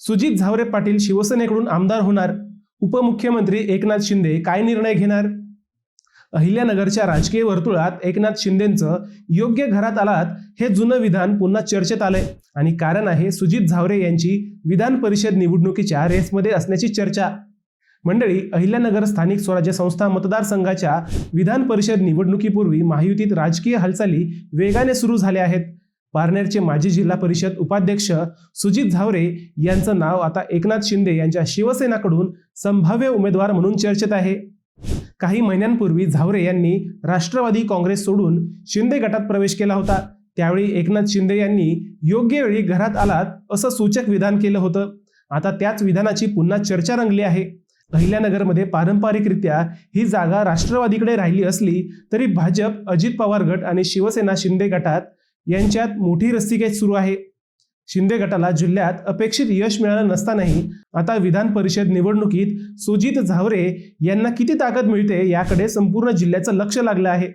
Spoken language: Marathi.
सुजित झावरे पाटील शिवसेनेकडून आमदार होणार. उपमुख्यमंत्री एकनाथ शिंदे काय निर्णय घेणार? अहिल्यानगरच्या राजकीय वर्तुळात एकनाथ शिंदेंचं योग्य घरात आलात हे जुनं विधान पुन्हा चर्चेत आलंय आणि कारण आहे सुजित झावरे यांची विधान परिषद निवडणुकीच्या रेसमध्ये असण्याची चर्चा. मंडळी, अहिल्यानगर स्थानिक स्वराज्य संस्था मतदारसंघाच्या विधान परिषद निवडणुकीपूर्वी महायुतीत राजकीय हालचाली वेगाने सुरू झाल्या आहेत. पारनेरचे माजी जिल्हा परिषद उपाध्यक्ष सुजित झावरे यांचं नाव आता एकनाथ शिंदे यांच्या शिवसेनाकडून संभाव्य उमेदवार म्हणून चर्चेत आहे. काही महिन्यांपूर्वी झावरे यांनी राष्ट्रवादी काँग्रेस सोडून शिंदे गटात प्रवेश केला होता. त्यावेळी एकनाथ शिंदे यांनी योग्य वेळी घरात आलात असं सूचक विधान केलं होतं. आता त्याच विधानाची पुन्हा चर्चा रंगली आहे. अहिल्यानगरमध्ये पारंपरिकरित्या ही जागा राष्ट्रवादीकडे राहिली असली तरी भाजप, अजित पवार गट आणि शिवसेना शिंदे गटात यांच्यात मोठी रस्सीखेच सुरू आहे. शिंदे गटाला जिल्ह्यात अपेक्षित यश मिळालं नसतानाही आता विधान परिषद निवडणुकीत सुजित झावरे यांना किती ताकद मिळते याकडे संपूर्ण जिल्ह्याचं लक्ष लागलं आहे.